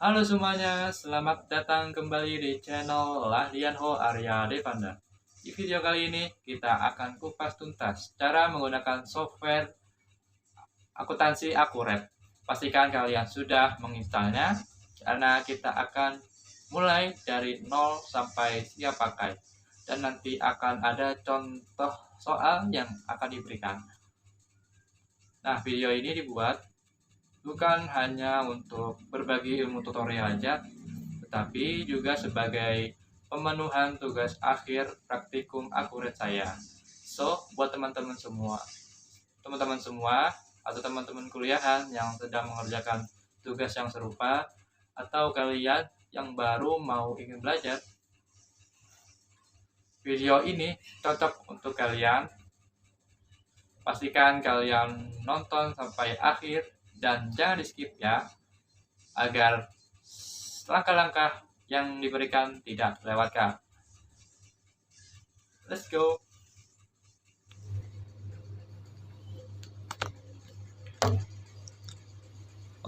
Halo semuanya, selamat datang kembali di channel Lahdianho Arya Devanda. Di video kali ini kita akan kupas tuntas cara menggunakan software akuntansi akurat. Pastikan kalian sudah menginstalnya karena kita akan mulai dari nol sampai siap pakai. Dan nanti akan ada contoh soal yang akan diberikan. Nah, video ini dibuat bukan hanya untuk berbagi ilmu tutorial aja, tetapi juga sebagai pemenuhan tugas akhir praktikum akurat saya. So, buat teman-teman semua atau teman-teman kuliahan yang sedang mengerjakan tugas yang serupa, atau kalian yang baru mau ingin belajar, video ini cocok untuk kalian. Pastikan kalian nonton sampai akhir dan jangan di skip ya, agar langkah-langkah yang diberikan tidak terlewatkan. Let's go.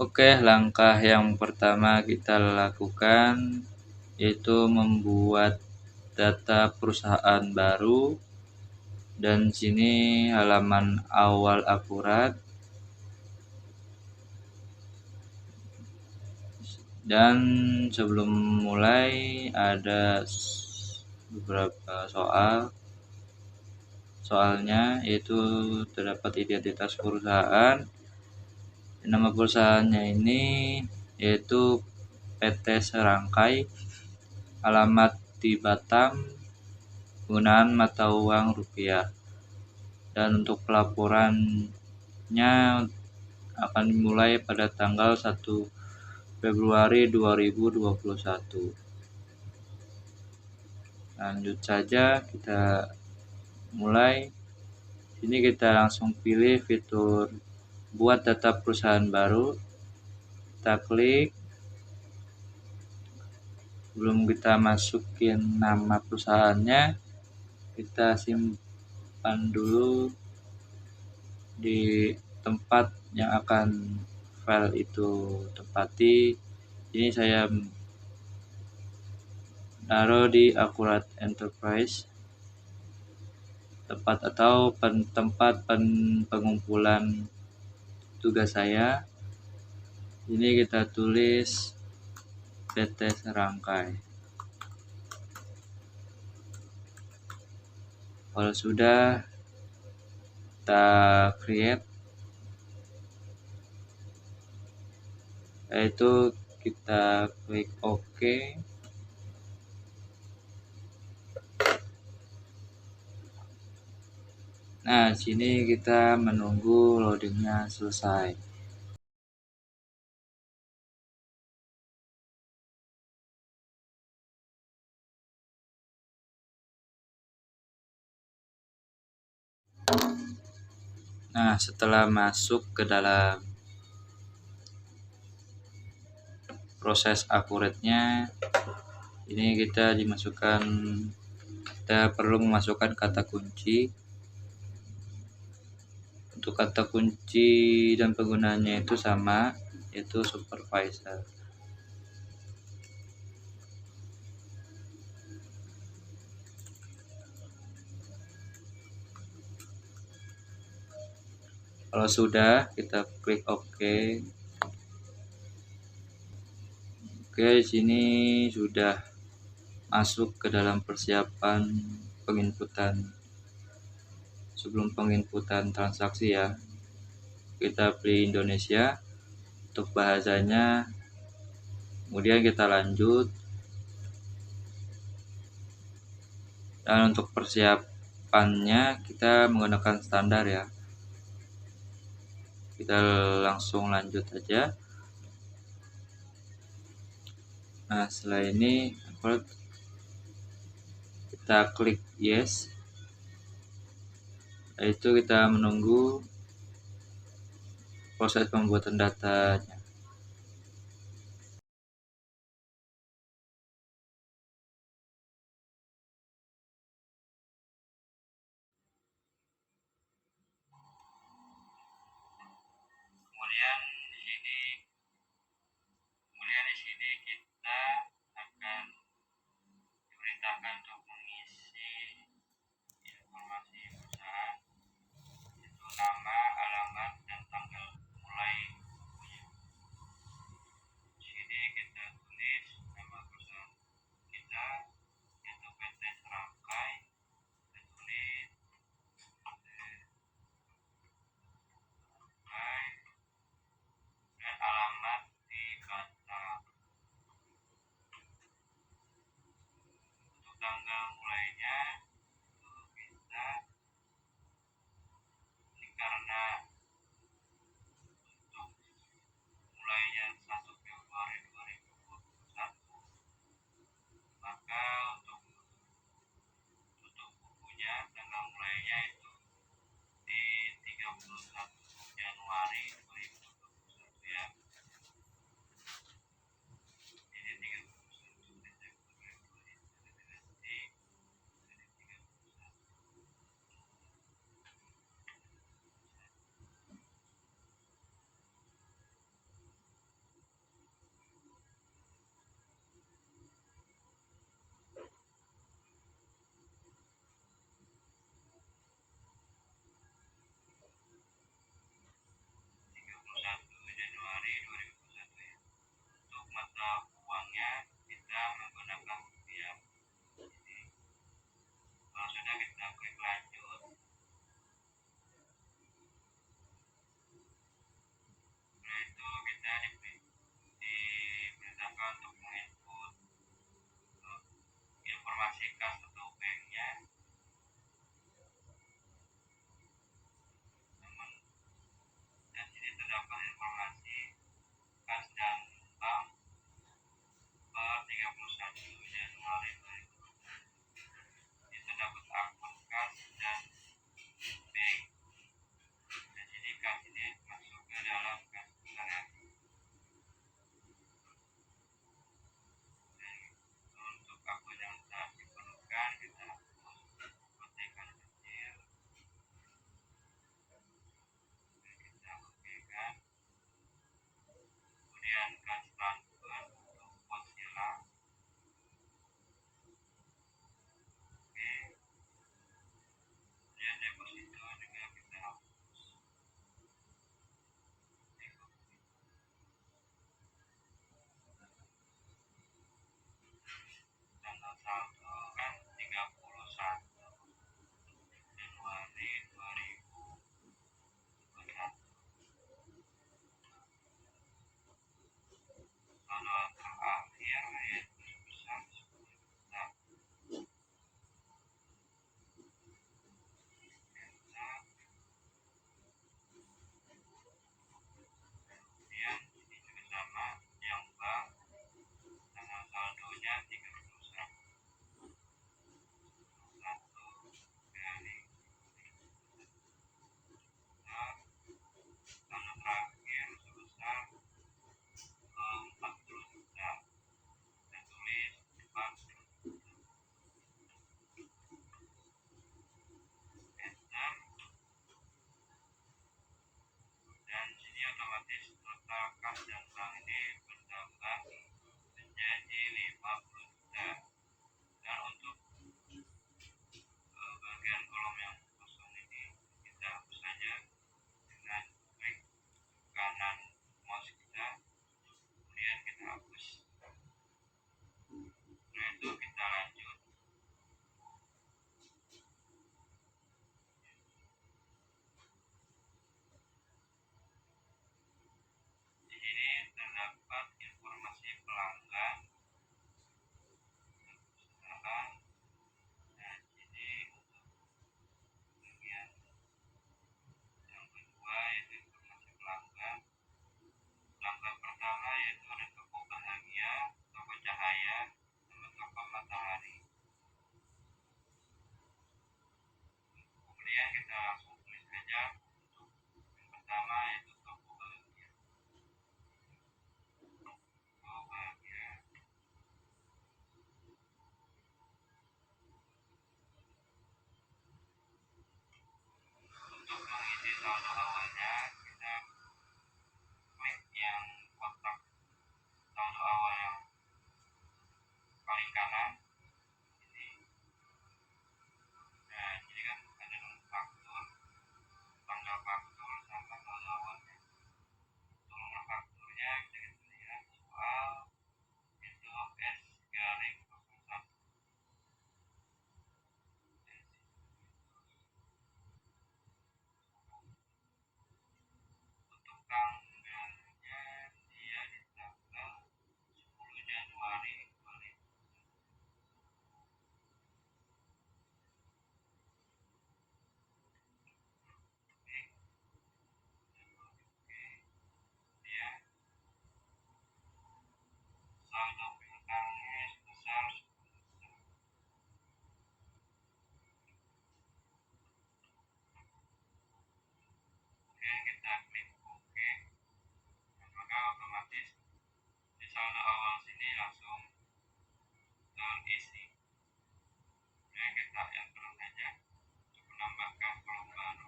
Oke, langkah yang pertama kita lakukan yaitu membuat data perusahaan baru, dan sini halaman awal akurat. Dan sebelum mulai ada beberapa soalnya, yaitu terdapat identitas perusahaan. Nama perusahaannya ini yaitu PT Serangkai, alamat di Batam, penggunaan mata uang rupiah, dan untuk pelaporannya akan dimulai pada tanggal 1 Februari 2021. Lanjut saja, kita mulai. Sini kita langsung pilih fitur buat data perusahaan baru. Kita klik. Sebelum kita masukin nama perusahaannya, kita simpan dulu di tempat yang akan file itu tempati. Ini saya taruh di Akurat Enterprise, tempat pengumpulan tugas saya. Ini kita tulis PT Serangkai. Kalau sudah, kita create, yaitu kita klik OK. Nah, sini kita menunggu loadingnya selesai. Nah, setelah masuk ke dalam proses akuratnya, ini kita perlu memasukkan kata kunci. Untuk kata kunci dan penggunaannya itu sama, yaitu supervisor. Kalau sudah, kita klik OK. Oke, sini sudah masuk ke dalam persiapan penginputan. Sebelum penginputan transaksi ya, kita pilih Indonesia untuk bahasanya. Kemudian kita lanjut. Dan untuk persiapannya kita menggunakan standar ya. Kita langsung lanjut aja. Nah, setelah ini kita klik yes. Yaitu kita menunggu proses pembuatan datanya. Kemudian di sini tanggal mulainya itu bisa karena untuk mulainya 1 Februari 2021, maka untuk tutup bukunya tanggal mulainya itu di 31 Januari 2021 ya. Jadi 31 Desember 2021 di 31. Januari 2021 ya. Untuk mata uangnya kita menggunakan rupiah. Jadi kalau sudah kita klik lanjut, setelah itu kita diperintahkan untuk menginput informasi kas atau banknya. Dan sini terdapat informasi kas dan bank per 31 Januari 2021. Ini terdapat akun kas dan bank. Dan sini kas ini masuk ke dalam kas besar. Dan untuk akun yang tak diperlukan kita hapus ketikkan kecil. Kita okekan. Kemudian kas transfer untuk pos hilang. Oke. Kemudian deposito juga kita hapus. Tanggal saldo kan 31 Januari 2021. Saldo terakhir yaitu sebesar 10 juta. Kemudian ini juga sama yang bank, tanggal saldonya 31 kali saldo terakhir sebesar 40 juta. Saya tulis 40 juta. Enter. Dan sini otomatis total kas dan bank ini bertambah menjadi 50 juta. Dan untuk bagian kolom yang kosong ini kita hapus saja dengan klik kanan mouse kita, kemudian kita hapus. Setelah itu kita lanjut. Di sini terdapat informasi pelanggan. Dan ini untuk bagian yang kedua yaitu informasi pelanggan. Pelanggan pertama yaitu ada toko bahagia, toko cahaya, sama toko matahari. Kemudian kita langsung tulis saja untuk yang pertama yaitu toko bahagia. Toko bahagia. Untuk mengisi saldo awalnya kita klik yang kotak saldo awal yang paling kanan ini. Nah ini kan ada nomor faktur, tanggal faktur sama saldo awalnya. Untuk nomor fakturnya bisa kita lihat soal itu S-01. kita klik OK. Maka otomatis di saldo awal sini langsung terisi. Kemudian kita enter saja untuk menambahkan kolom baru.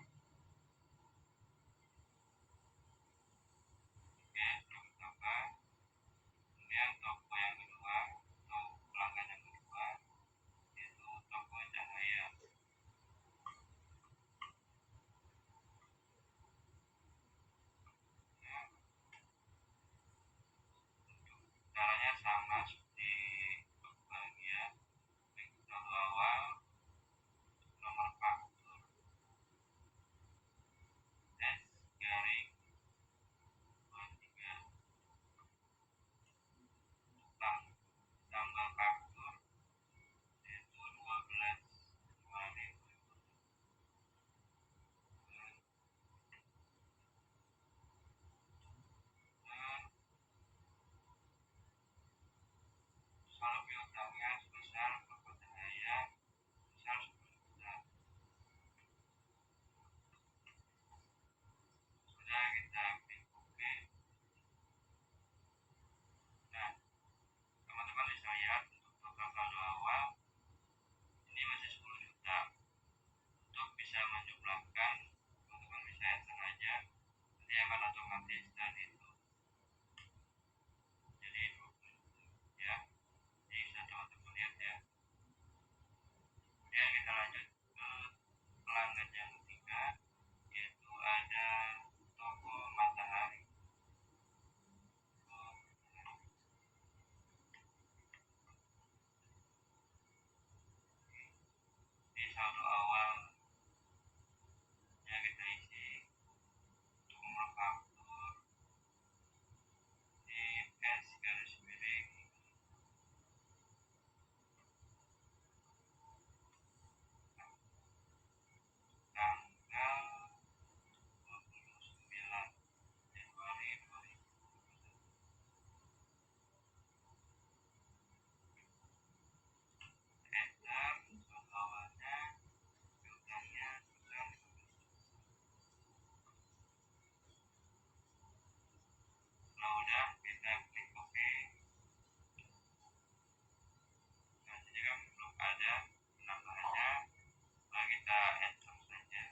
Oke, sudah bertambah. Kemudian toko yang kedua atau pelanggan yang kedua yaitu toko cahaya. Nah, untuk caranya sama seperti bahagia. Saldo awal, nomor faktur S garing 23 tanggal faktur yaitu 12 Januari 2020. Dan saldo piutangnya sebesar toko cahaya sebesar 10 juta. Sudah kita klik OK. Nah, teman-teman bisa lihat untuk total saldo awal ini masih 10 juta. Untuk bisa menjumlahkan, teman-teman bisa enter aja, nanti akan otomatis dan itu jadi 20 juta ya. Jadi bisa teman-teman lihat ya. Kemudian kita lanjut ke pelanggan yang ketiga, yaitu ada toko matahari. Di saldo awal yang kita isi untuk nomor faktur di S garis miring tanggal 29 Januari 2021. Enter saldo awalnya, piutangnya sebesar 15 juta. Kalau udah kita klik OK. Nah, jadi kan belum ada penambahannya, nah kita enter saja.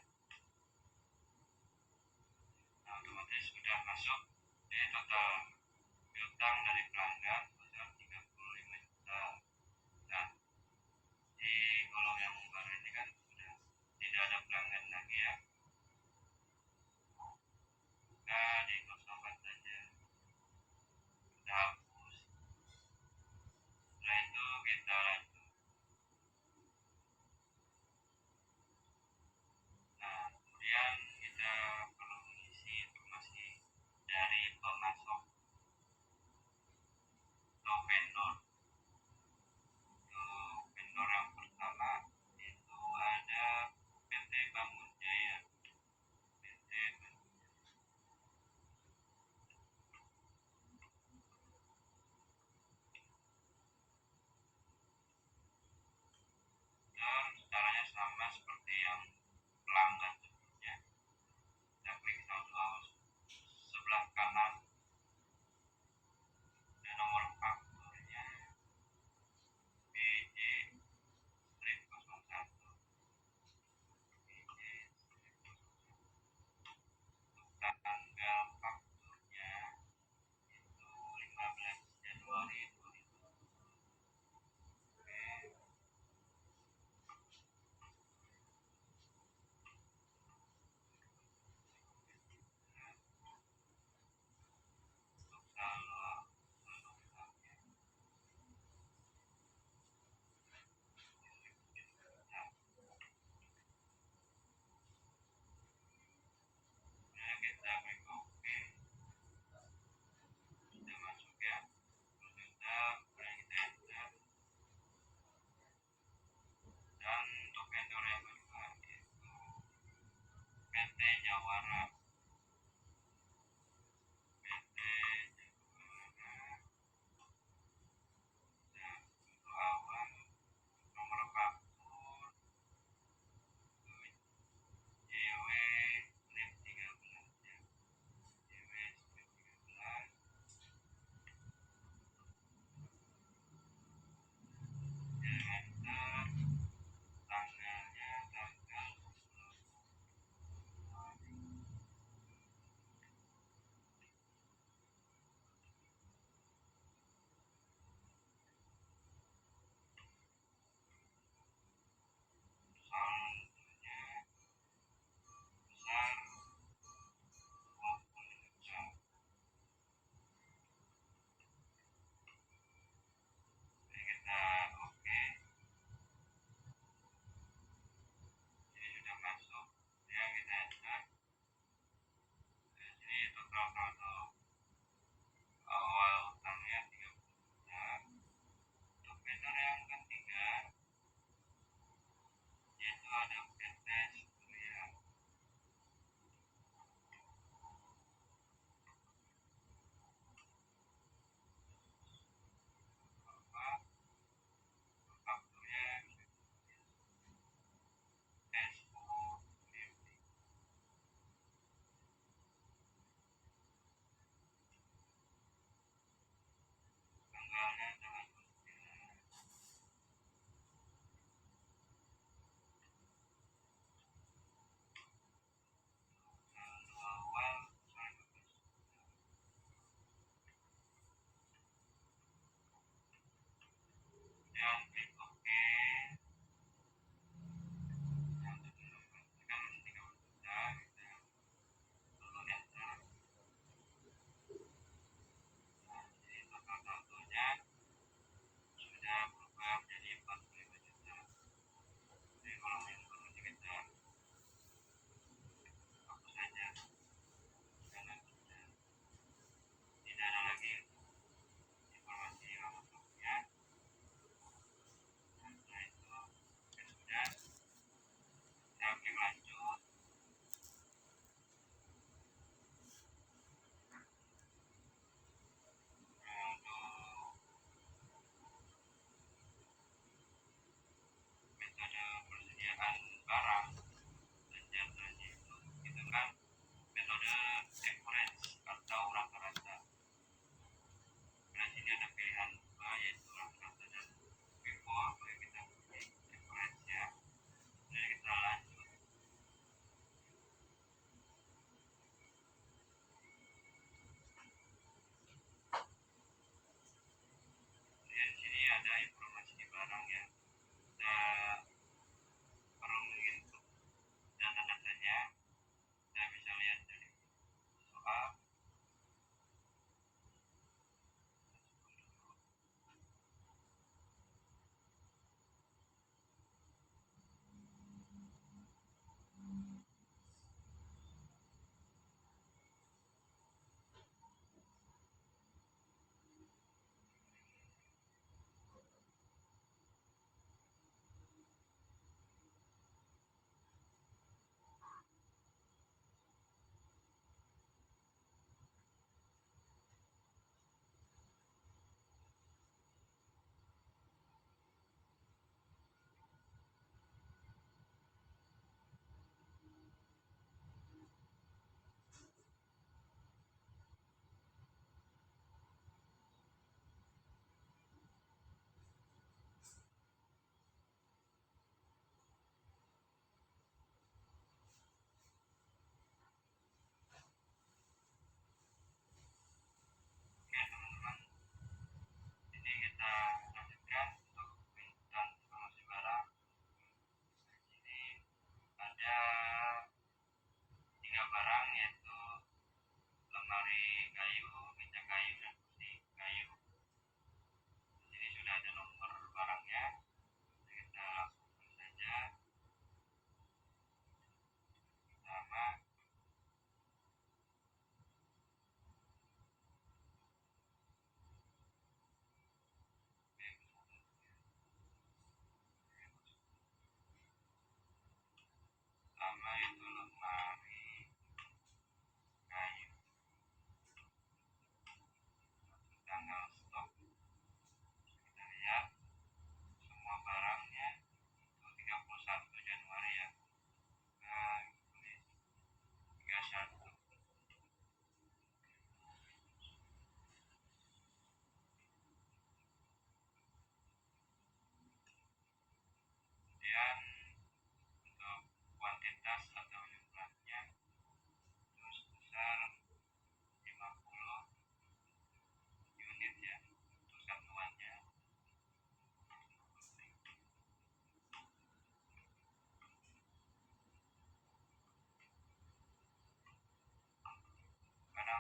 Nah, otomatis sudah masuk. Jadi total piutang dari pelanggan sebesar 35 juta. Nah, di kolom yang baru ini kan sudah tidak ada pelanggan lagi ya. Kita dikosongkan saja, kita hapus. Setelah itu kita lanjut. Nah, kemudian kita perlu mengisi informasi dari pemasok.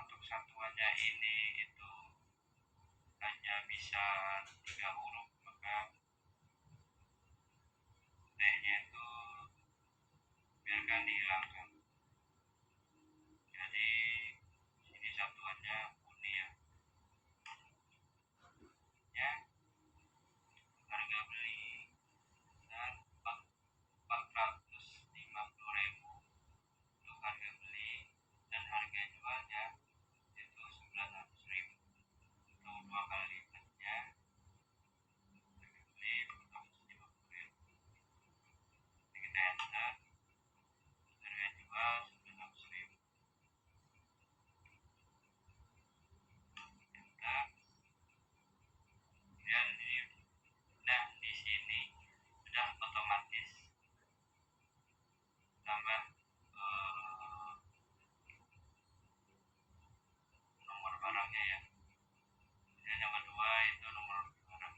untuk satuannya ini itu hanya bisa 3 huruf, maka T-nya itu biarkan dihilangkan. Jadi ini satuannya uni ya. Ya, harga beli dan 450.000 untuk harga beli, dan harga jualnya itu 900.000. Untuk 2 kali lipatnya, harga beli 450.000. Kita enter, harga jual 900.000. Enter. Kemudian ini, nah di sini sudah otomatis tambah nomor barangnya ya. Dan yang kedua itu nomor barang.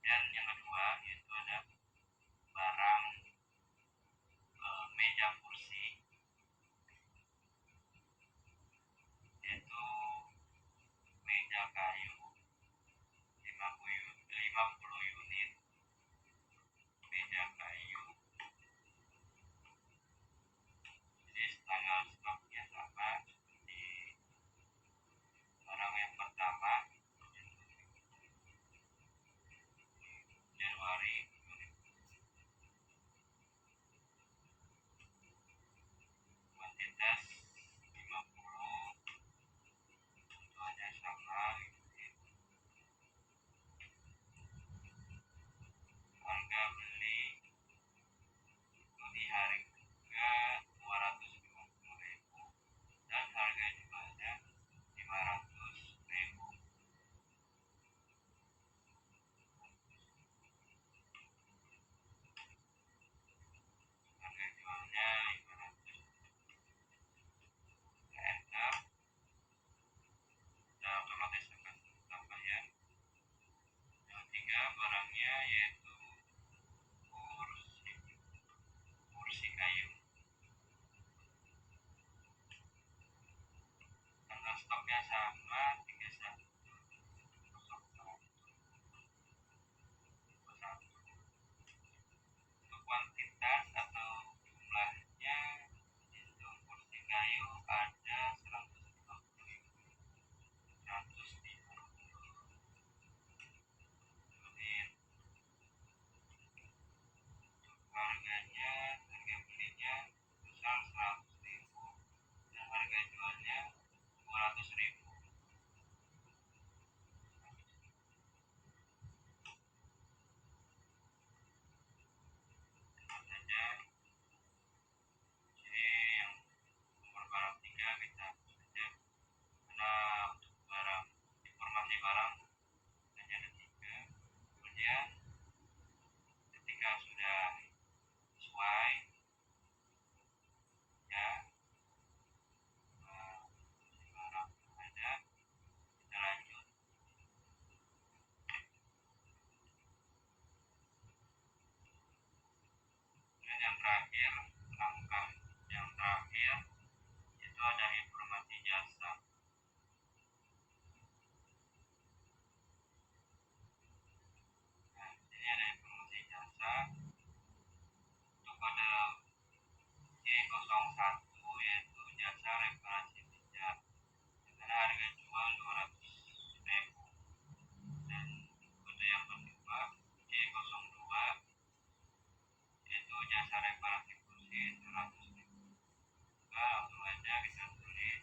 Dan yang kedua itu ada barang meja kursi, yaitu meja kayu 50 unit, meja kayu. Jadi tanggal stoknya sama seperti barang yang pertama, Januari 2020. Kuantitas 50, tuanya sama. Harga beli itu di harga 250.000 dan harga jualnya 500.000. Harga jualnya 500. Enter. Nah, otomatis akan tambah ya. Yang ketiga barangnya yaitu kursi kayu. Tanggal stoknya sama 31. Untuk kuantitas atau jumlahnya itu kursi kayu ada 150 unit. Untuk harganya, harga belinya besar 100.000 dan harga jualnya 200.000. Saja. Jadi yang nomor barang 3 kita saja, karena untuk barang informasi barang hanya ada 3. Kemudian ketika sudah sesuai ya, barang ada, kita lanjut. Dan yang terakhir, langkah yang terakhir itu ada informasi jasa. Nah, ini ada informasi jasa. Untuk kode G01 yaitu jasa reparasi meja dengan harga jual 200.000. Dan kode yang kedua G02 yaitu jasa reparasi kursi 100.000. Langsung aja kita tulis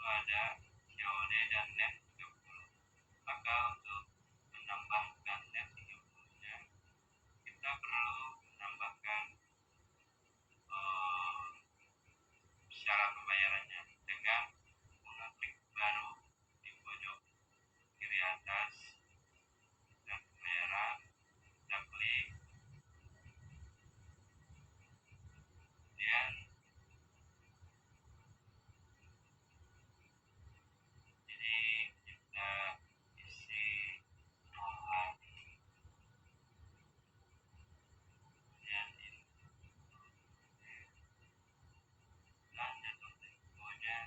ada COD dan net 30. Maka untuk menambahkan net 30-nya, kita perlu menambahkan syarat pembayarannya dengan mengeklik baru di pojok kiri atas dan pembayaran. Kita klik, kemudian jadi kita isi alamat, kemudian dan jatuh temponya.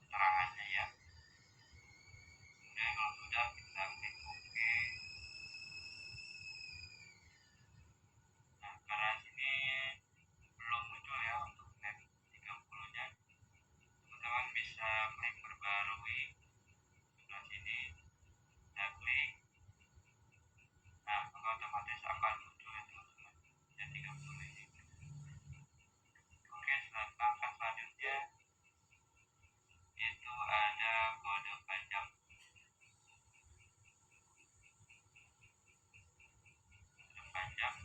Keterangannya ya. Kemudian kalau sudah kita klik OK. Nah, karena sini belum muncul ya untuk net 30-nya, teman-teman bisa klik perbarui sebelah sini. Kita klik, nah maka otomatis akan muncul ya teman-teman net 30 ini. Oke, langkah selanjutnya itu ada kode panjang. Kode panjang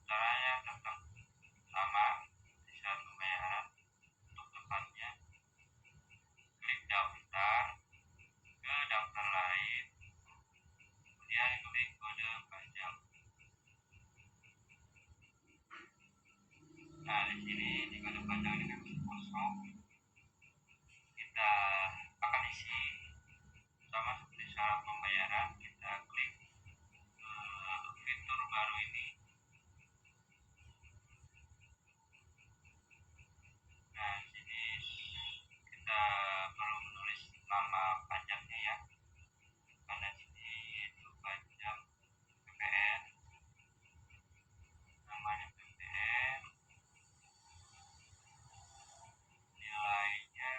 caranya tetap sama di saat pembayaran. Untuk tepatnya klik daftar ke daftar lain, kemudian klik kode panjang. Nah, di sini di kode panjang dengan kosong kita akan isi sama seperti syarat pembayaran. Kita klik fitur baru ini. Nah, di sini kita perlu menulis nama pajaknya ya, karena sini itu pajak PPN, namanya PPN, nilainya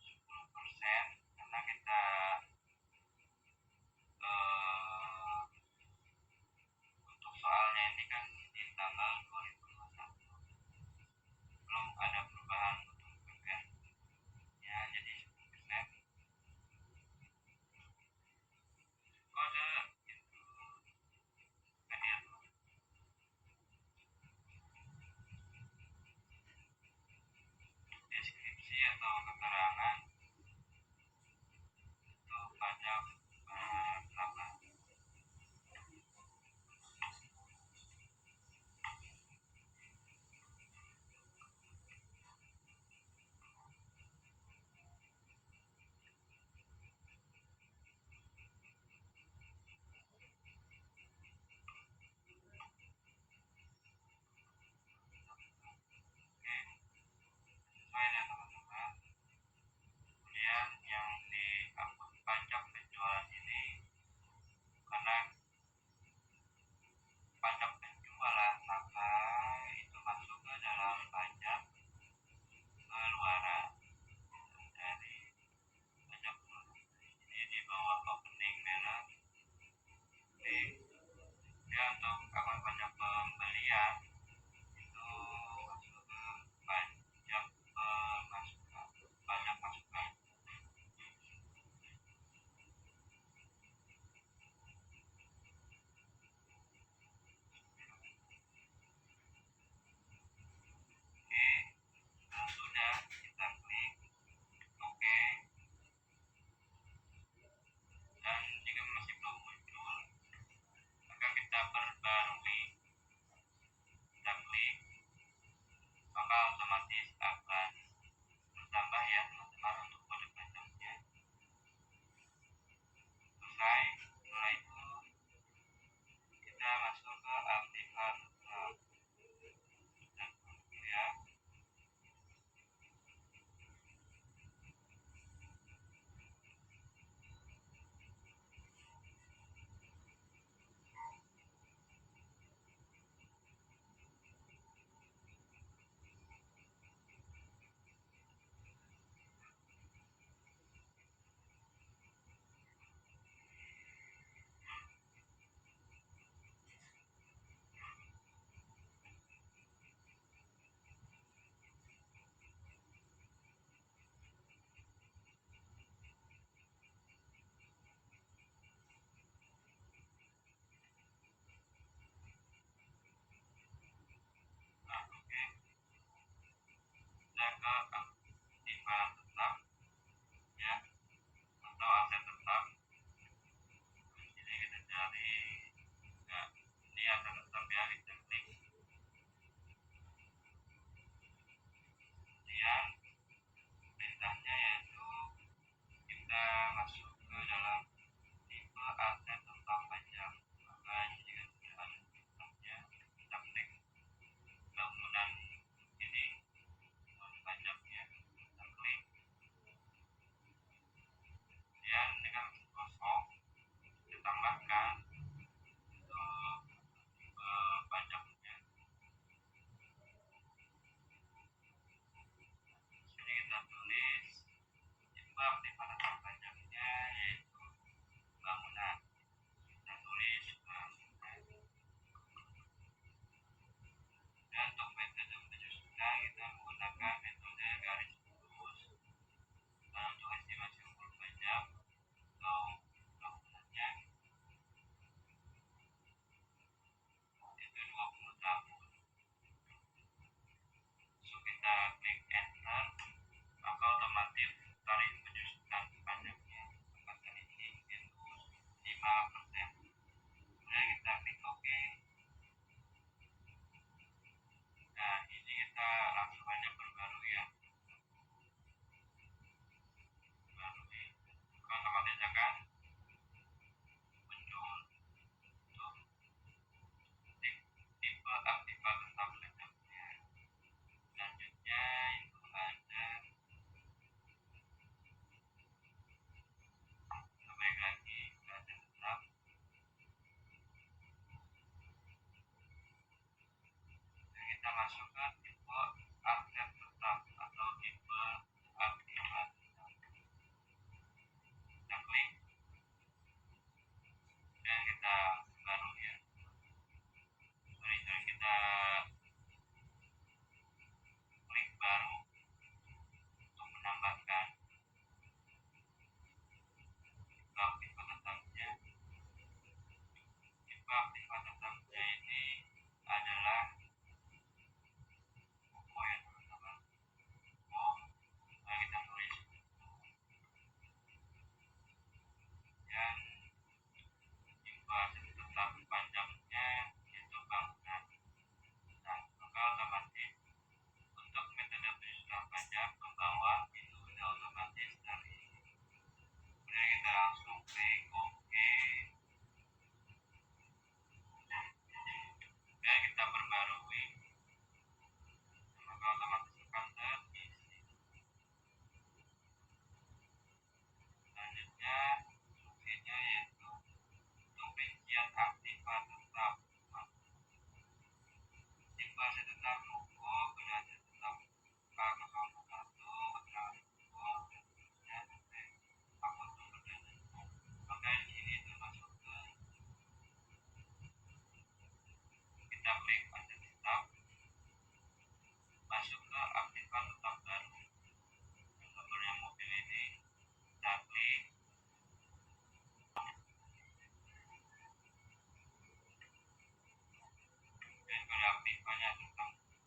10%, karena kita untuk soalnya ini kan di tanggal 2021 belum ada perubahan untuk PPN ya, jadi 10%. Kode itu hadir. Deskripsi atau keterangan itu pajak laba. Oke, sesuai ya teman-teman.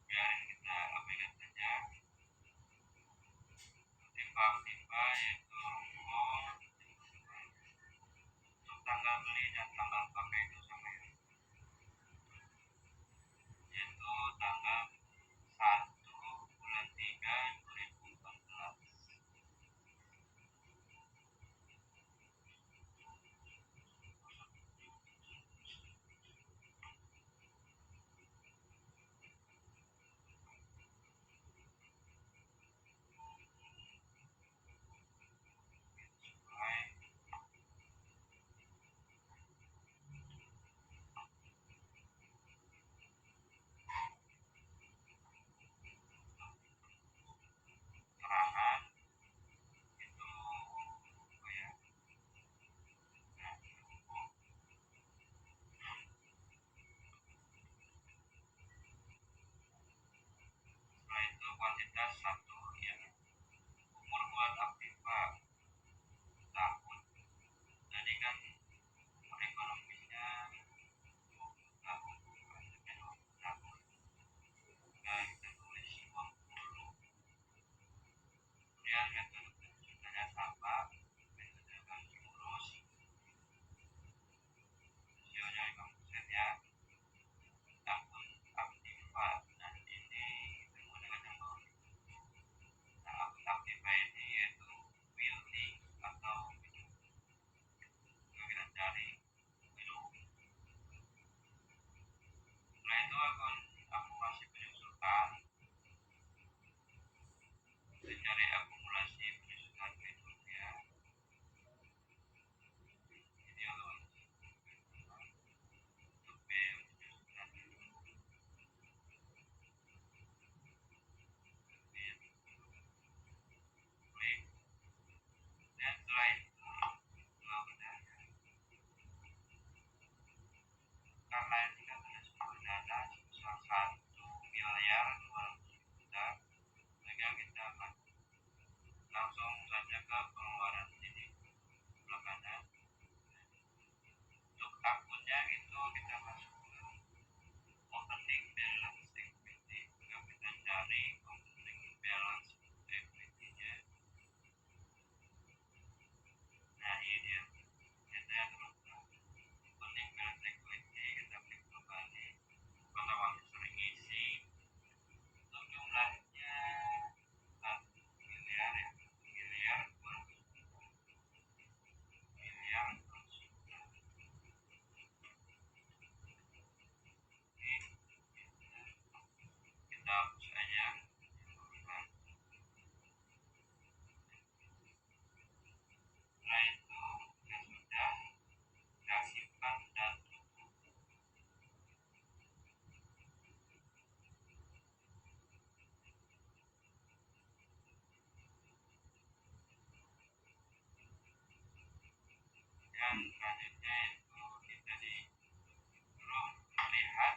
biarin kita abaikan saja. Timpa-timpa yaitu rumput untuk tanggal beli dan tanggal pakai itu sama ya, yaitu tanggal 1 bulan 3 2014. Mulai serangan itu apa ya, nah, rumput. Setelah itu kuantitas 1 ya, umur buat aktiva tahun, jadi kan umur ekonomisnya 20 tahun, konsepnya 20 tahun, nah kita tulis 20. Kemudian metode penjualannya sama, metode kaki lurus, usianya 50% ya, akun aktiva. Nah ini menggunakan yang bawah. Nah akun aktiva ini yaitu building atau gedung, kita cari gedung. Setelah itu akun akumulasi penyusutan, kita cari akumulasi penyusutan gedung ya, ini untuk B penyusutan gedung, klik. Dan setelah itu karena jika sudah dana sebesar 1.200.000.000, maka kita akan langsung saja ke pengeluaran ini sebelah kanan. Untuk akunnya itu kita masuk ke opening balance equity, maka kita cari opening balance equity-nya. Nah ini dia, kita terus opening balance equity, kita klik kembali, otomatis terisi. Untuk jumlahnya 1 miliar ya, 1.200.000.000. Kita hapus aja. Setelah itu kita sudah, kita simpan dan tunggu. Dan selanjutnya itu kita disuruh melihat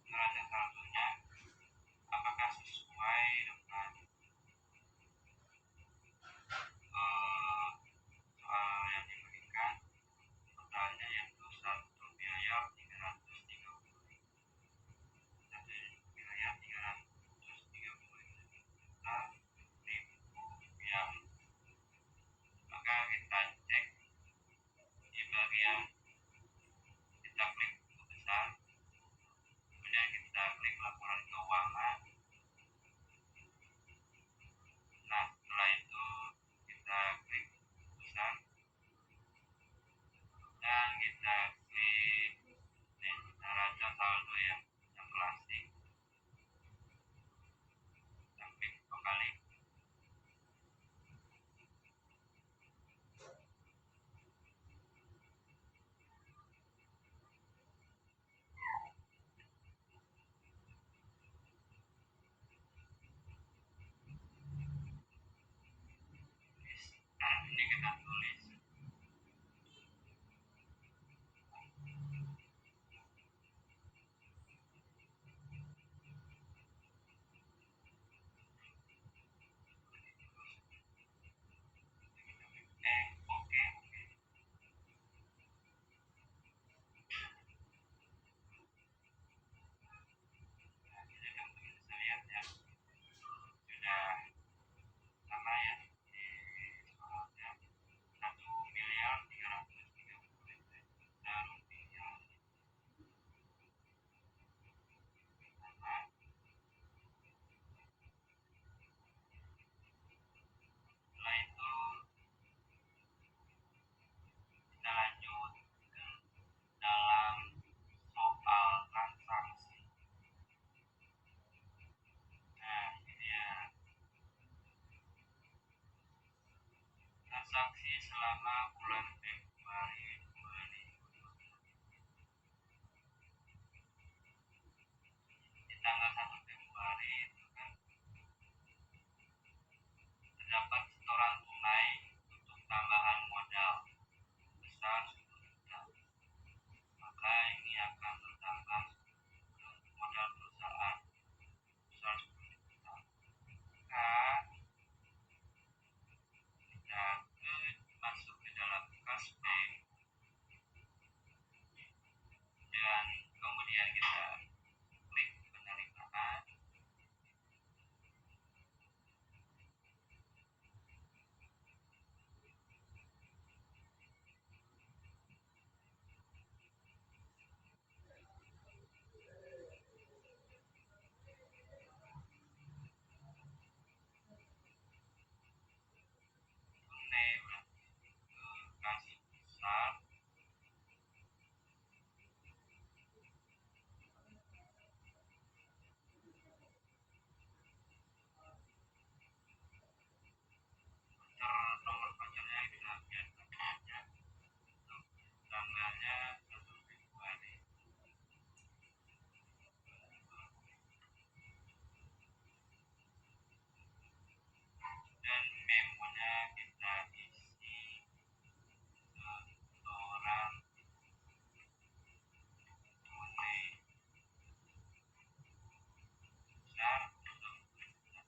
neraca saldonya apakah sesuai dengan soal yang diberikan. Totalnya yaitu 1.330.000.000 rupiah. Maka kita cek di bagian, kita klik buku besar, kemudian kita klik laporan keuangan. Nah setelah itu kita klik buku besar dan kita klik neraca saldo yang klasik, kita klik 2 kali. Nah ini kita tulis oke. transaksi selama bulan Februari 2020. Di tanggal 1 Februari itu kan terdapat setoran tunai untuk tambahan modal besar 10 juta. Maka ini akan bertambah ke modal perusahaan besar 10 juta. Maka kita masuk ke dalam kas bank dan kemudian kita klik penerimaan. Tunai kas besar. Nomor pacarnya kita biarkan saja untuk tanggalnya 1 Februari. Dan memonya kita isi setoran tunai besar untuk kita.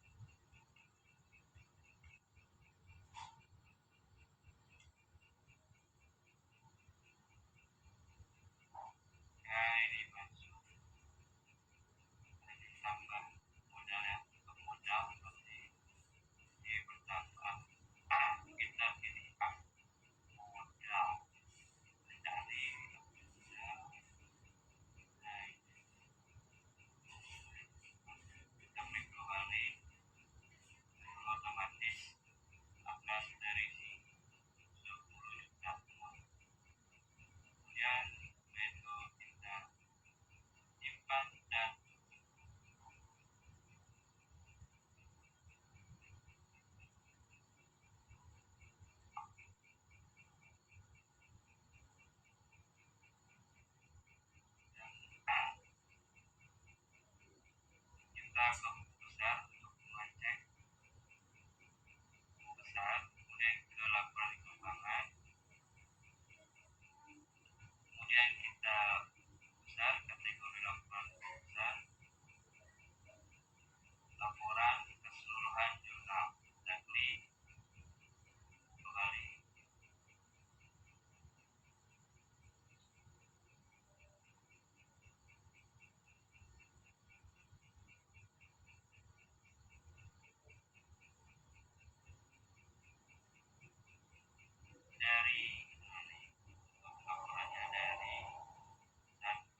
Nah, ini masuk tambah modal ya, untuk modal seperti di pertama kita pilih modal dari modal. Nah, kita klik kembali, otomatis akan terisi 10 juta. Kemudian itu kita simpan dan kita ke buku besar untuk mengecek buku besar, kemudian ke laporan keuangan, kemudian kita besar kategori laporan besar, laporan keseluruhan jurnal, kita klik kembali. Dari laporannya dari 1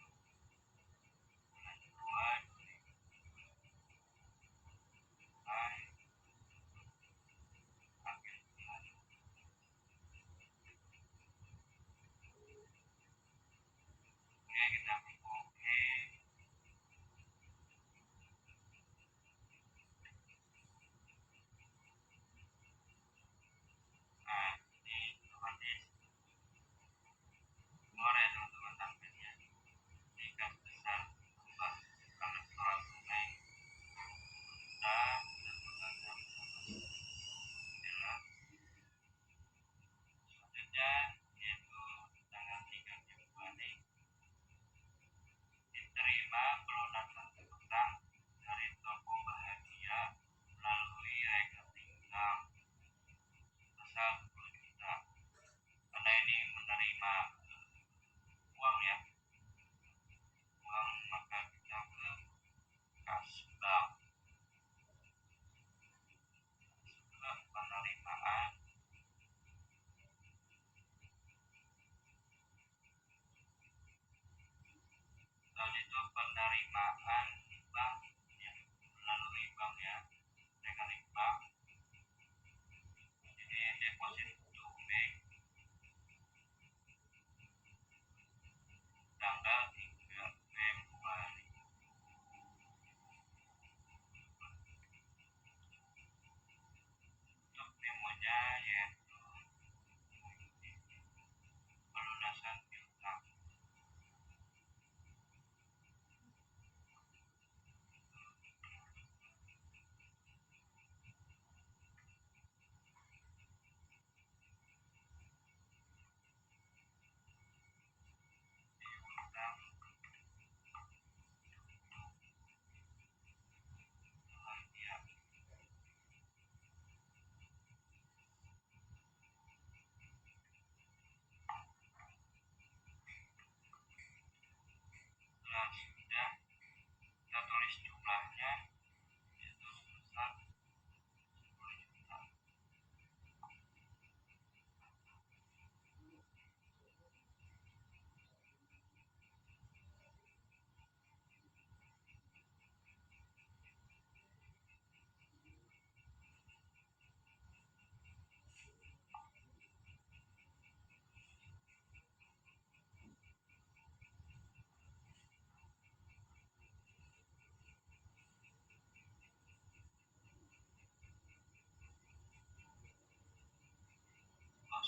bulan 2 sampai akhir bulan. Kemudian kita klik OK. Nah, ini otomatis keluar ya teman-teman tampilnya. Ini kas besar berubah karena setoran tunai kita dan menganggap adalah selanjutnya yaitu tanggal 3 Februari diterima pelunasan utang dari toko Bahagia melalui rekening bank sebesar 10 juta. Karena ini menerima uang ya, uang, maka kita ke kas bank, ke penerimaan. Lalu itu penerimaan bank yang melalui bank ya, rekening bank. Jadi deposit to bank tanggal 3 Februari. Untuk memonya yaitu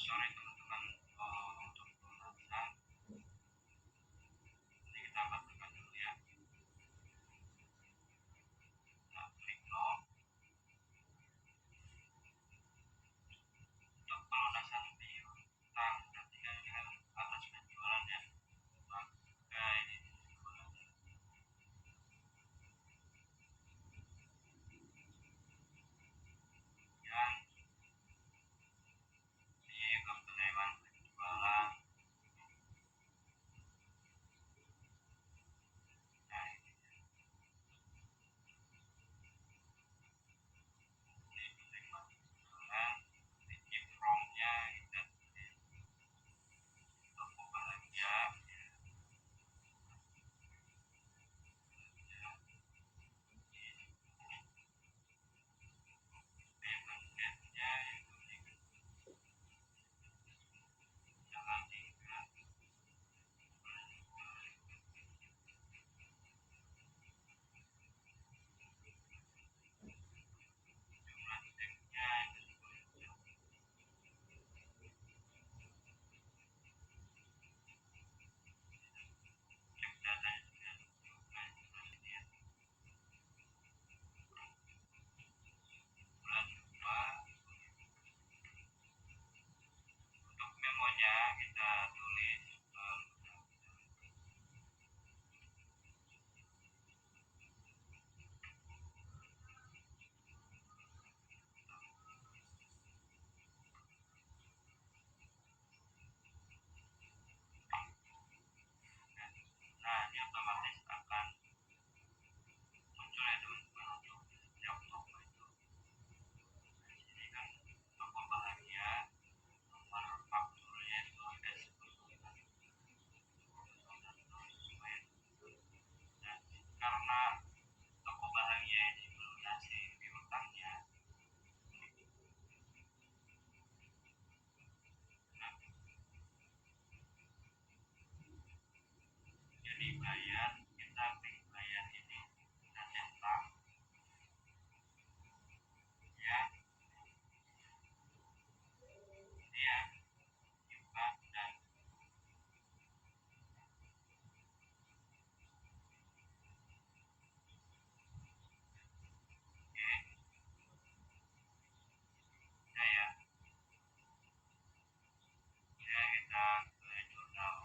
sore teman-teman. Untuk pembahasan ini kita bacakan dulu ya. Nah, klik no. Untuk pelunasan piutang berarti kan dengan atas penjualan ya, pakai yang di kementerian penjualan. Nah, ini penerima penjualan, rezeki from-nya kita tulis toko bahagia ya, payment date-nya itu tanggal 3 bulan 2, jumlah check-nya itu 10 juta, cek datanya sudah juga ini ya, bulan 2. Untuk memonya kita tulis nah ini otomatis akan muncul ya teman-teman untuk setiap toko itu. Nah, di sini kan toko bahagia, nomor fakturnya itu S09 sesuai. Dan karena toko bahagia ini melunasi piutangnya, nah, jadi bayar, kita klik bayar ini, kita centang ya, dia buka dan oke, udah ya, ya kita ke jurnal.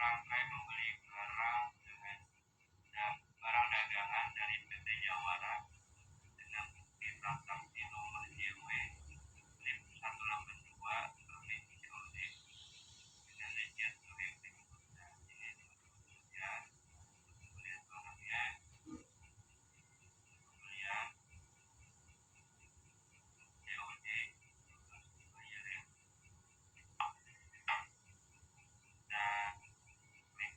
serangkai membeli barang dagangan dari PT Jawara dengan bukti transaksi nomor JW NIP 182 terlebih COD dengan rincian sebagai berikut. Nah, ini ya, kemudian barangnya, pembelian COD harus dibayar ya. Dan klik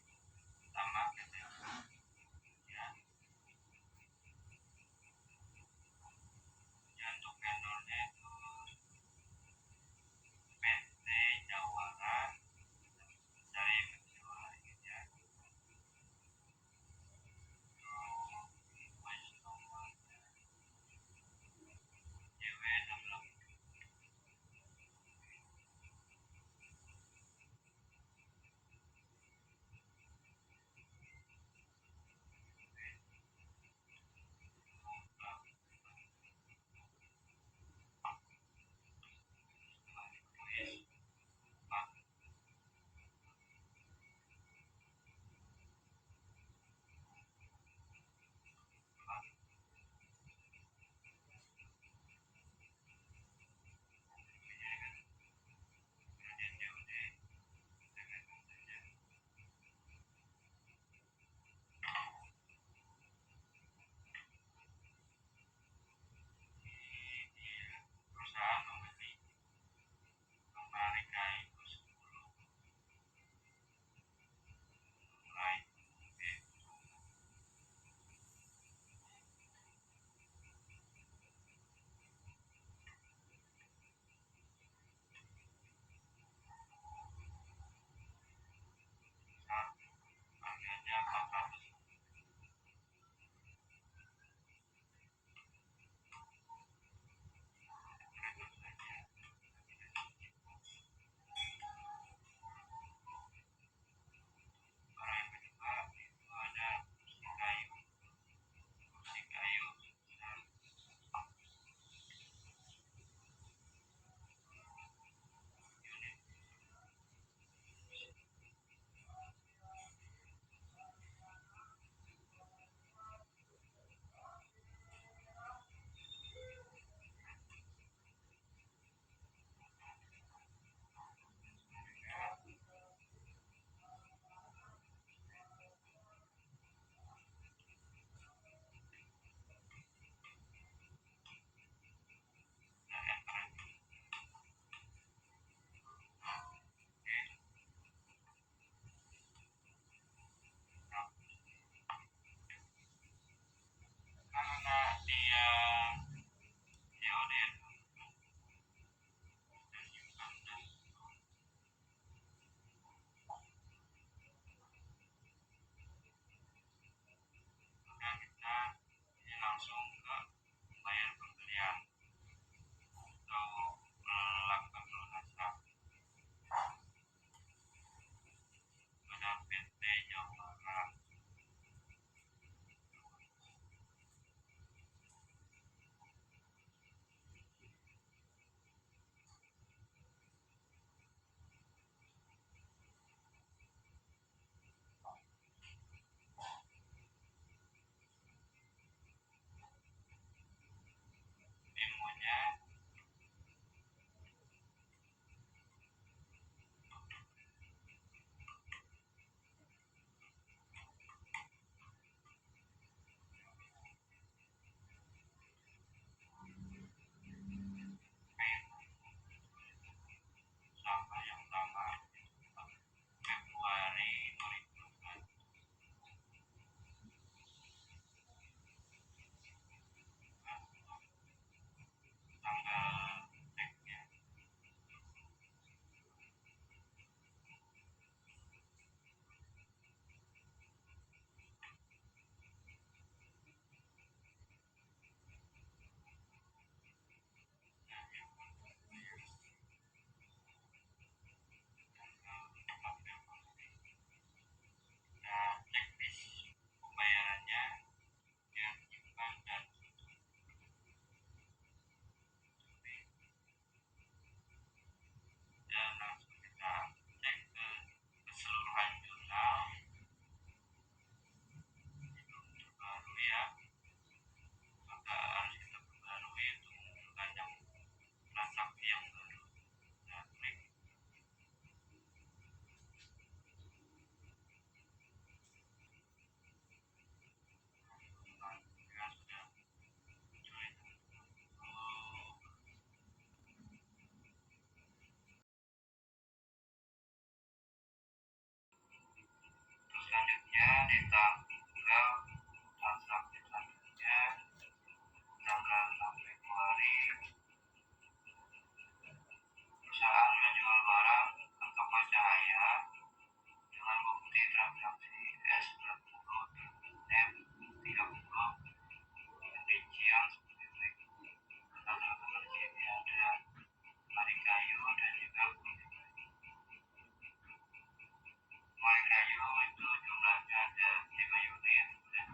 selanjutnya di tanggal transaksi selanjutnya tanggal 6 Februari perusahaan menjual barang ke toko cahaya dengan bukti transaksi S20 F30 rincian seperti ini. Teman-teman di sini ada mari kayu dan juga mari kayu itu jumlahnya ada 5 unit dan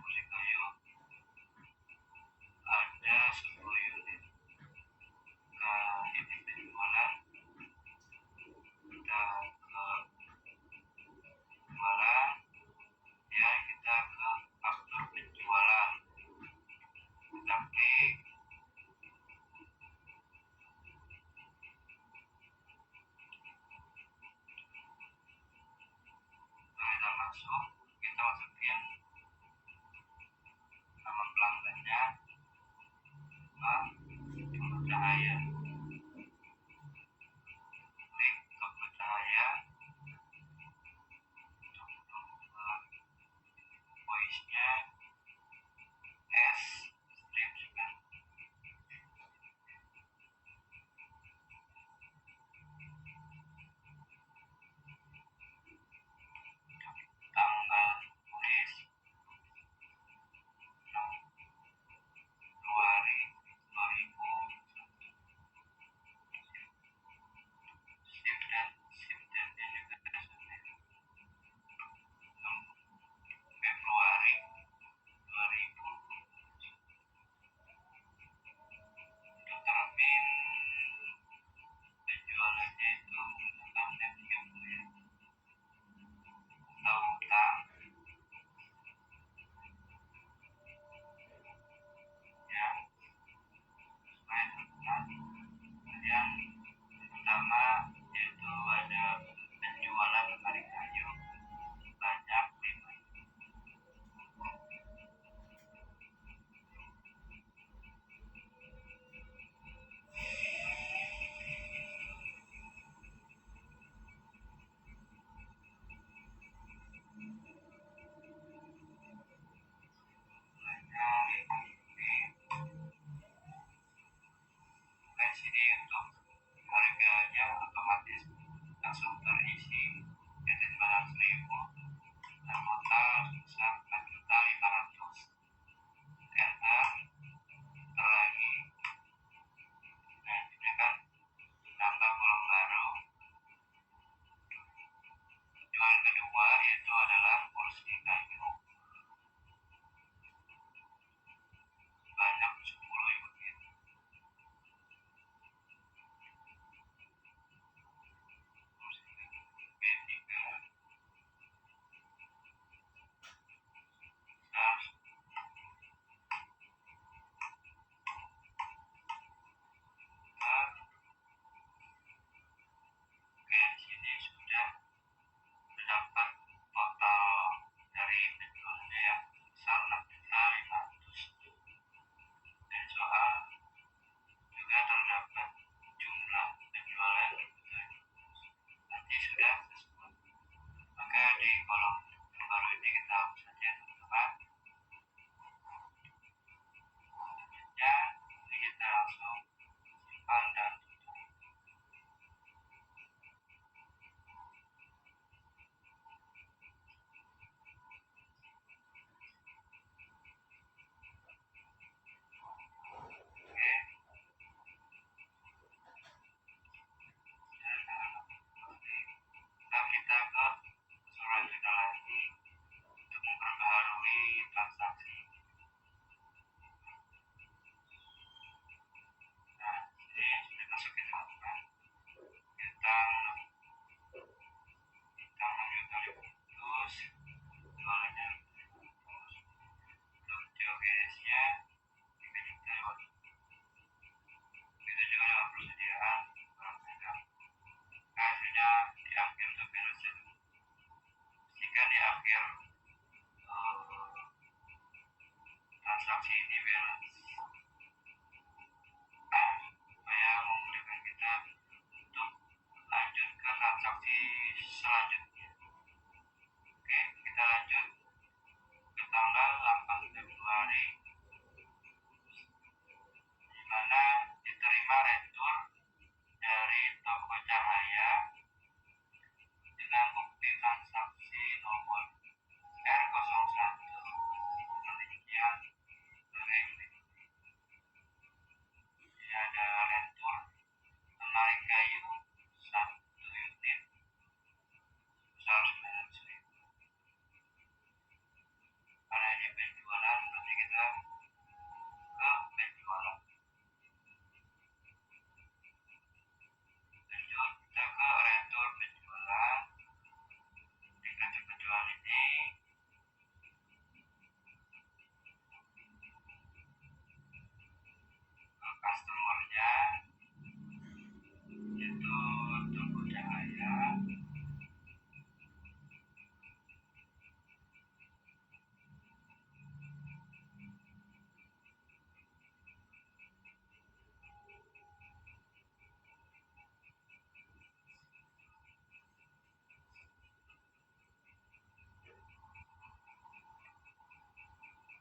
yaitu Tunggu Cahaya,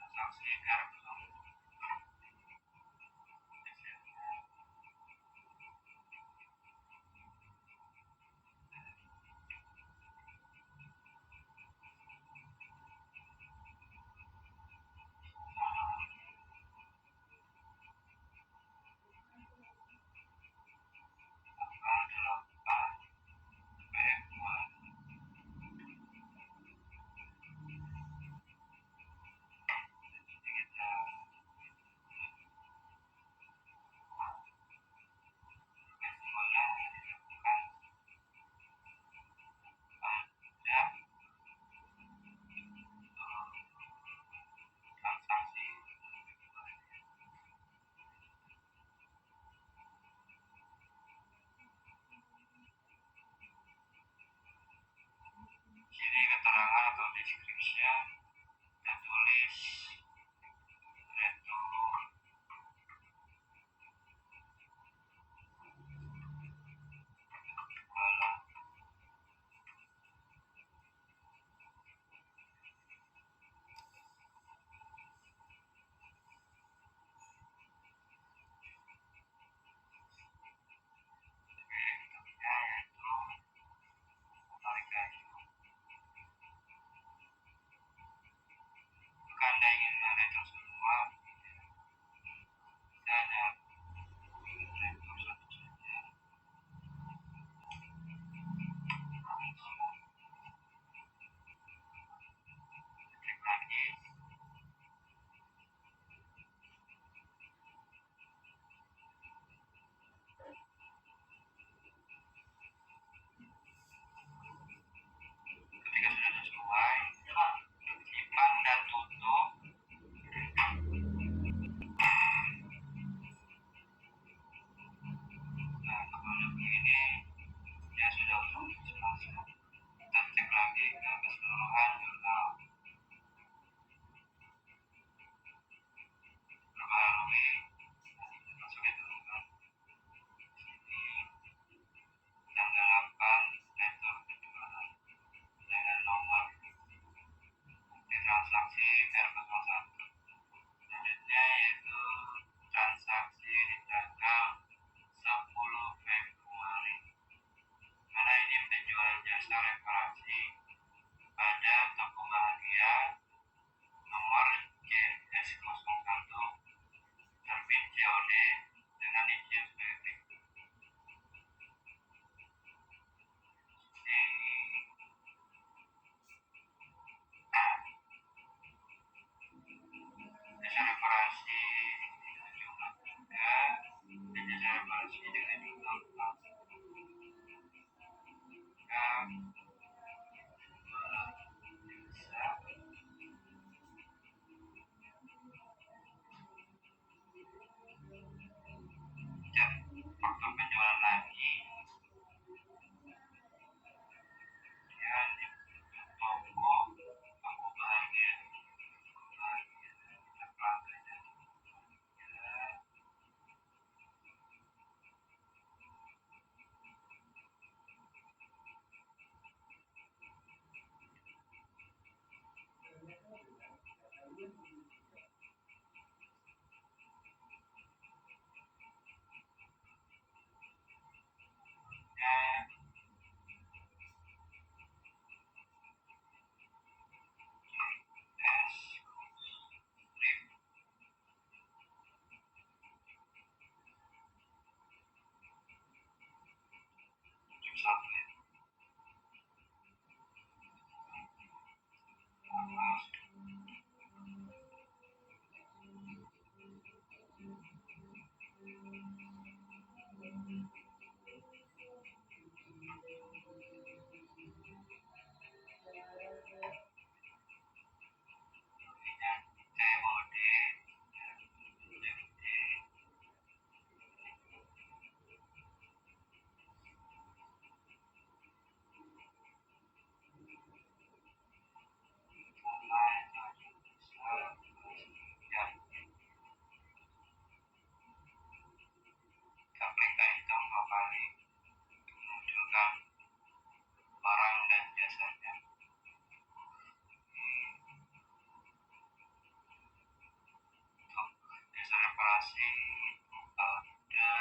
Saksi Kartun, tanggal 8 Februari. Jadi kita festivalnya dilakukan pada transaksi kiri keterangan atau description tertulis retur kepala bentuknya yaitu tarik kayu. Jika Anda ingin meretur semua, kita hanya retur satu saja. Klik lagi. Ketika sudah sesuai, simpan dan tutup. Nah, kalau begini dia sudah selesai. Kita cek lagi ke keseluruhan jurnal. Perbarui, masukin dulu kan. Sini tanggal 8 retur penjualan dengan nomor bukti transaksi R01. Selanjutnya yaitu transaksi di tanggal 10 Februari. Mana ini penjual jasa reparasi pada toko Bahagia nomor JS01 terbit COD dengan izin sebagai berikut. Jasa reparasi jumlah 3 dan jasa reparasi dengan jumlah 4. Faktur penjualan lagi kemudian toko Bahagia pelanggannya menggunakan barang dan jasanya. Untuk jasa reparasi itu ada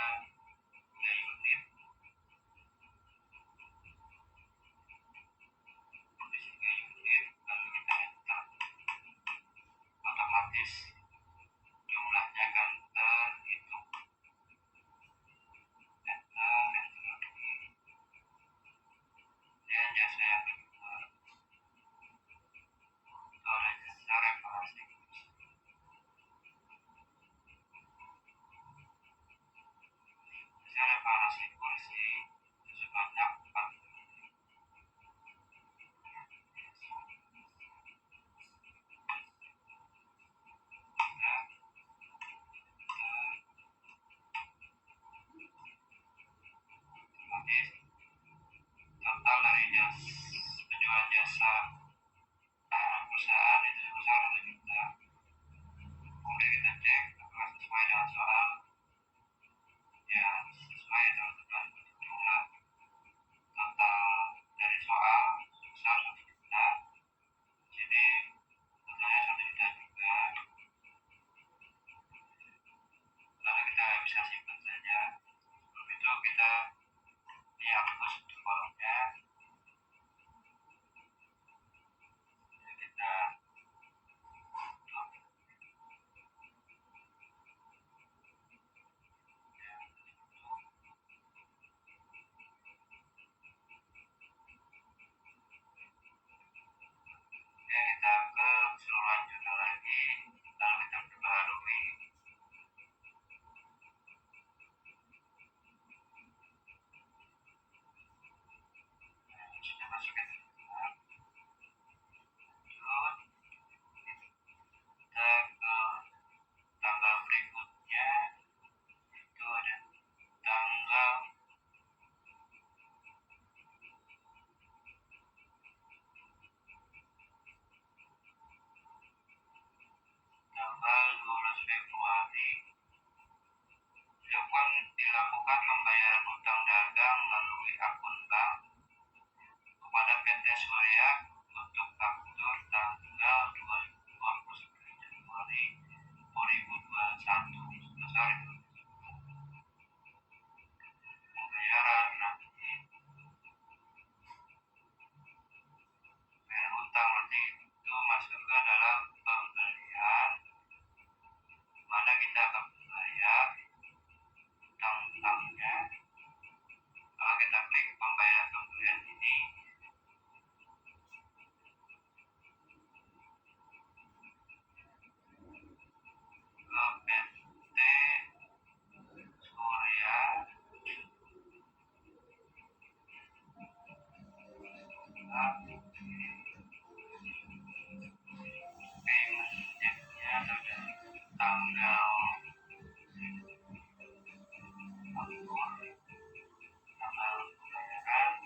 3 unit. Untuk 3 unit lalu kita enter, otomatis jumlahnya akan terhitung. Enter lagi. Dan jasa yang kedua itu ada jasa reparasi kursi. Jasa reparasi kursi itu sebanyak 4 unit. Otomatis total dari penjualan jasa perusahaan itu sebesar 1 juta. Kemudian kita cek apakah sesuai dengan soal. Ya, sesuai teman-teman. Jumlah total dari soal sebesar 1 juta. Jadi totalnya 1 juta juga. Lalu kita bisa simpan saja. Sebelum itu kita hapus kolomnya. Kita tutup. Kita ke keseluruhan jurnal lagi, lalu kita perbarui. Sudah masukkan jurnal. Kita ke tanggal berikutnya, itu ada tanggal 12 Februari dilakukan pembayaran utang dagang melalui akun bank kepada PT Surya untuk faktur tanggal 29 Januari 2021 sebesar pembayaran nanti bayar utang nanti itu masuk ke dalam pembelian, mana kita akan membayar utang-utangnya. Kalau kita klik pembayaran pembelian ini, ke PT Surya paymentnya ada tanggal pembayaran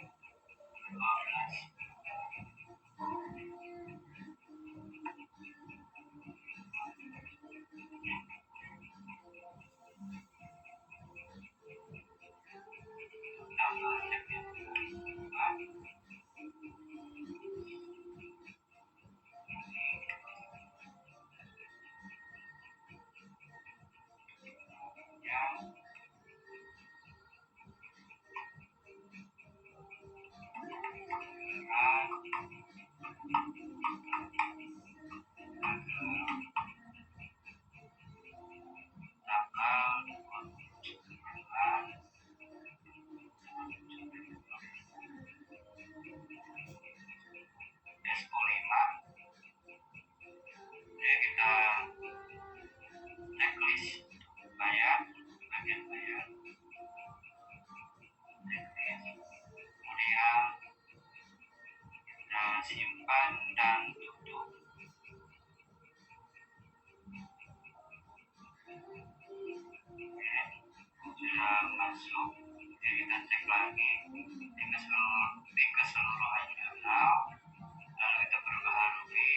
12 tanggal S05. Jadi kita checklist bayar, bagian bayar, kemudian kita simpan dan tutup. Sudah masuk, jadi kita cek lagi di keseluruhan jurnal, lalu kita perbaharui.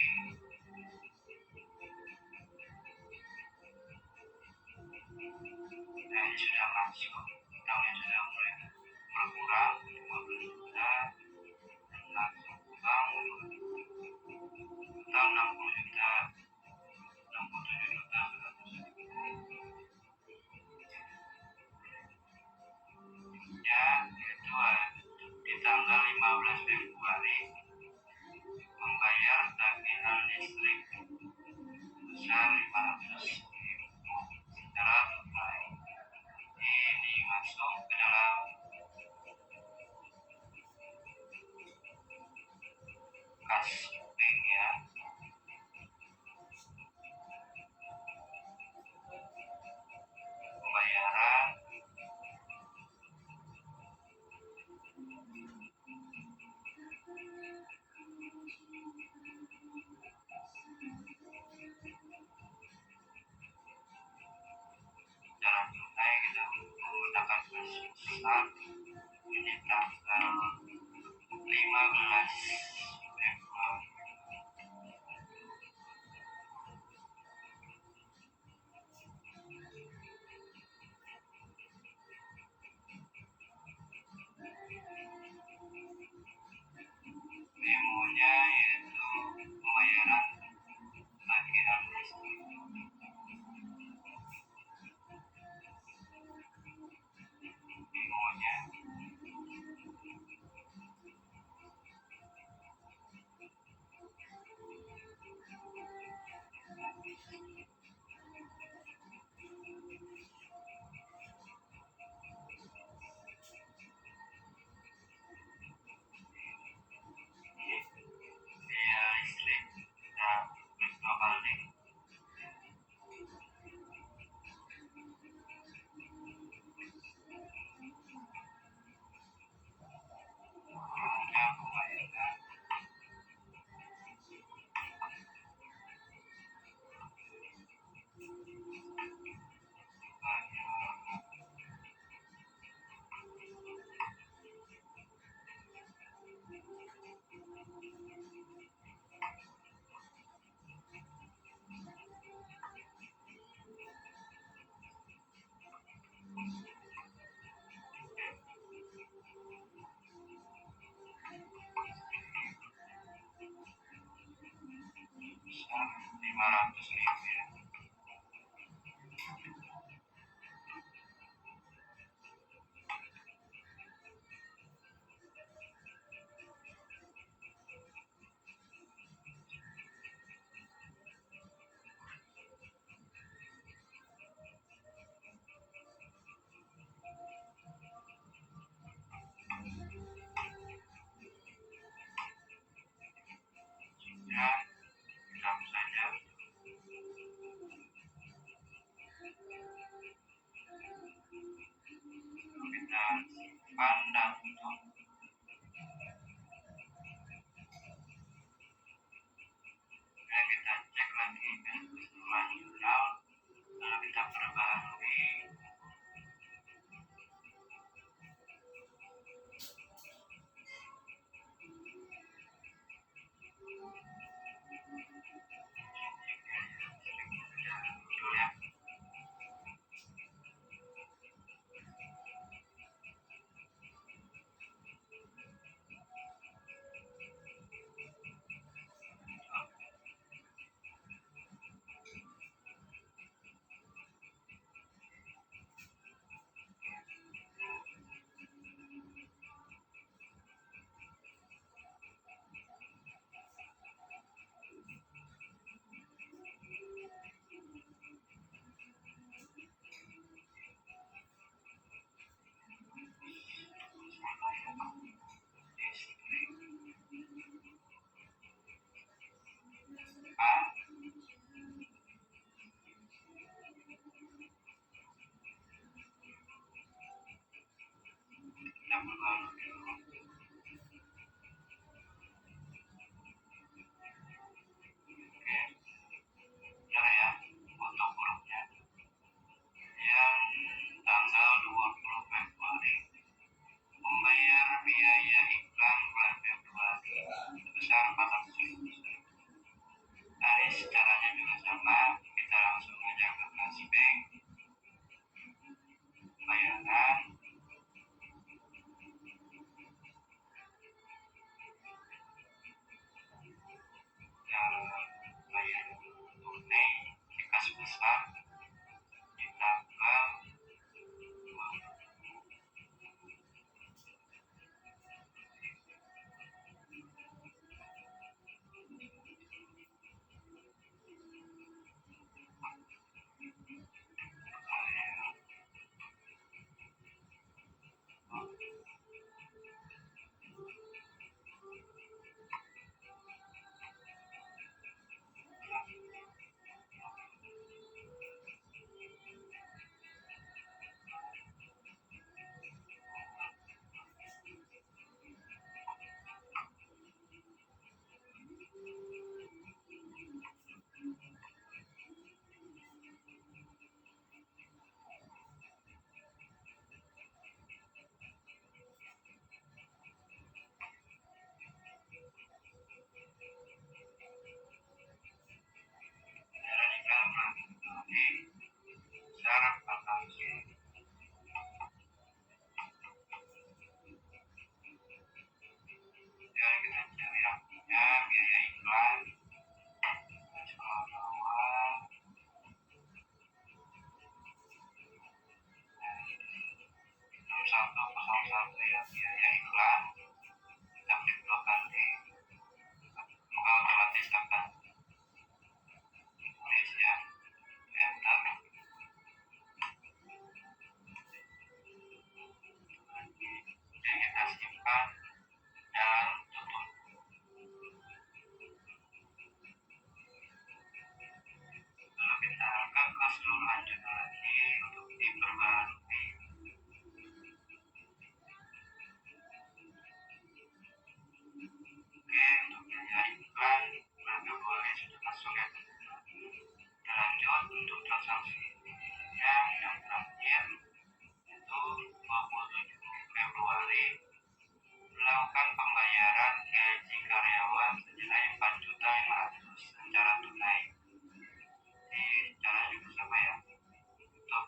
Nah, ini sudah masuk, utangnya sudah mulai berkurang 15 besar ini tanggal 15 Februari. Demonya yaitu pembayaran tagihan listrik. Demonya biaya listrik kita klik 2 kali. Kemudian pembayaran sebesar 500.000 ya. Ya, diam saja. Kita simpan dan tutup. Ya, kita cek lagi setelah jurnal, lalu kita perbaharui. Ya, besar atau kecil. Dan kita cari artinya biaya iklan scroll bawah. Satu kosong satu ya biaya iklan kita klik 2 kali maka otomatis akan tulis ya enter. Jadi kita simpan dan tutup. Lalu kita akan ke keseluruhan judul lagi untuk diperbarui. Oke, untuk biaya iklan bulan Februari sudah masuk ya. Kita lanjut untuk transaksi yang terakhir itu 27 Februari melakukan pembayaran gaji karyawan senilai 4.500.000 secara tunai. Jadi cara juga sama ya. Untuk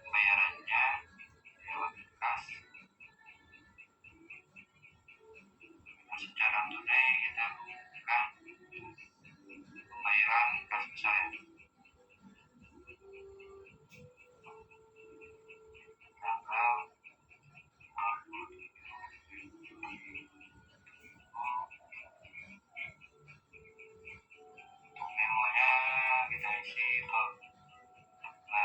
pembayarannya lewat kas. Secara tunai kita gunakan pembayaran kas besar ya. Tanggal 27. Untuk memonya kita isi pembayaran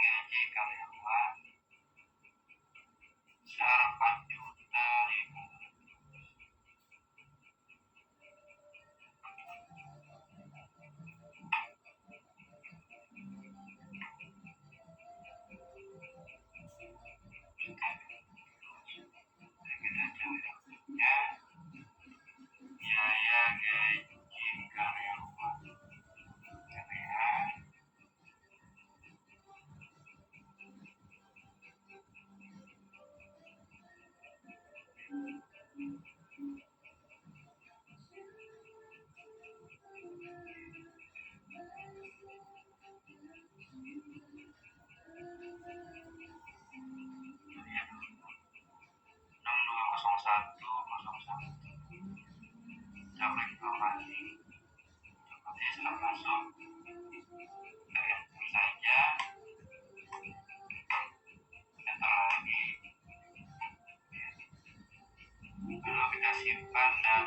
gaji karyawan sebesar 4.500.000. Kita cari biaya gaji karyawan kita klik informasi setelah masuk kita enter saja, enter lagi, lalu kita simpan dan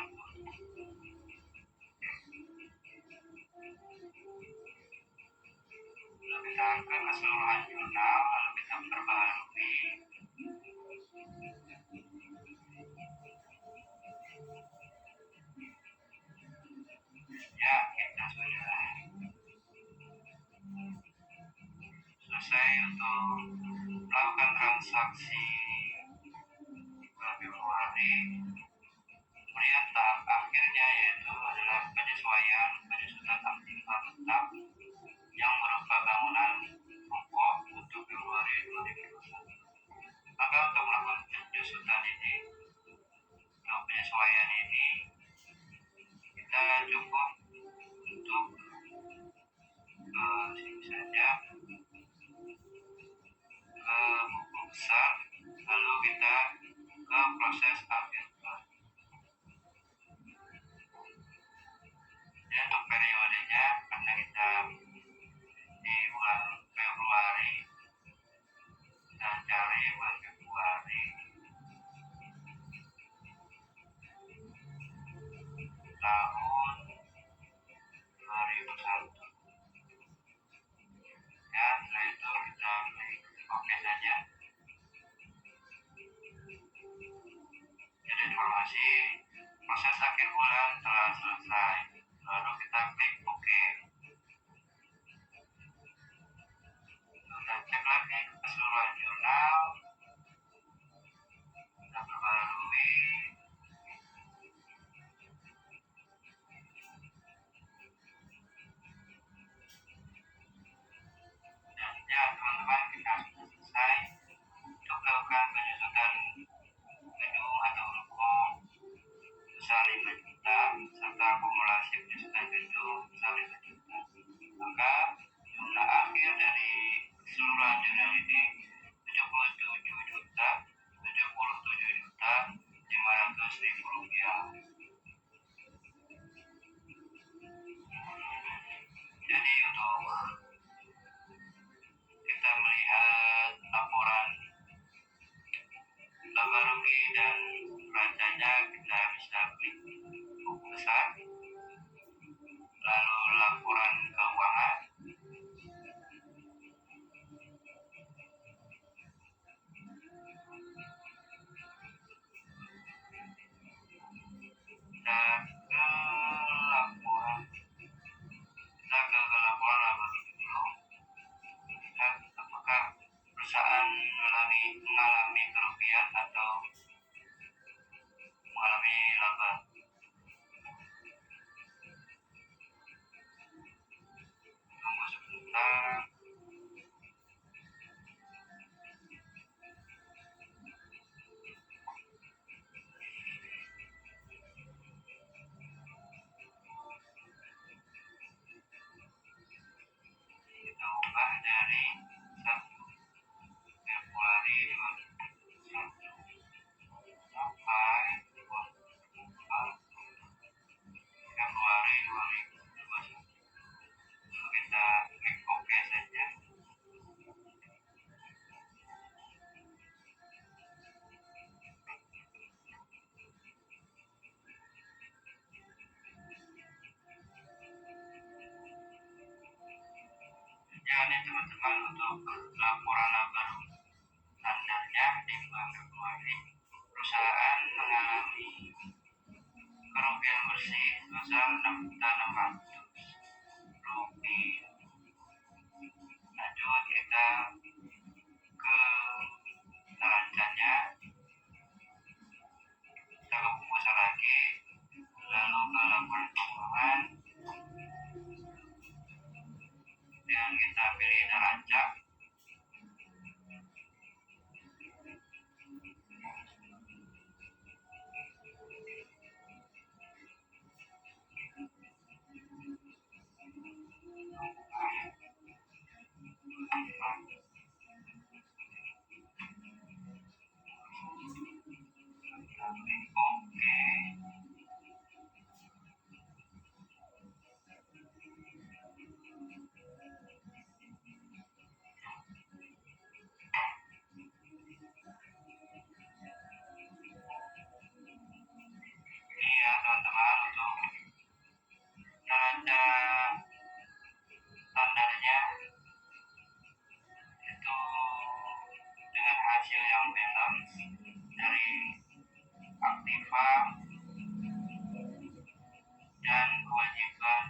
lalu kita ke keseluruhan jurnal, lalu kita perbarui. Ya, kita sudah selesai untuk melakukan transaksi bulan Februari. Kemudian tahap akhirnya yaitu adalah penyesuaian penyusunan aktivitas tetap yang berupa bangunan pokok untuk Februari 2021. Maka untuk melakukan penyusutan ini, untuk penyesuaian ini kita cukup untuk sini saja ke buku besar, lalu kita ke proses update. Dan untuk periodenya karena kita di bulan Februari, kita cari bulan Februari tahun 2001 ya. Setelah itu kita klik oke saja. dari 1 Februari 2021 sampai 24 Februari 2021. Lalu kita klik OK saja. Ya, ini teman-teman untuk laporan baru standarnya di bulan Februari. Perusahaan mengalami kerugian bersih sebesar 6.600.000 rupiah. Lanjut kita ke nerancanya, kita ke buku besar lagi, lalu ke laporan keuangan, dan kita pilih neraca. Oke. Iya teman-teman, untuk neraca standarnya itu dengan hasil yang balance dari aktiva dan kewajiban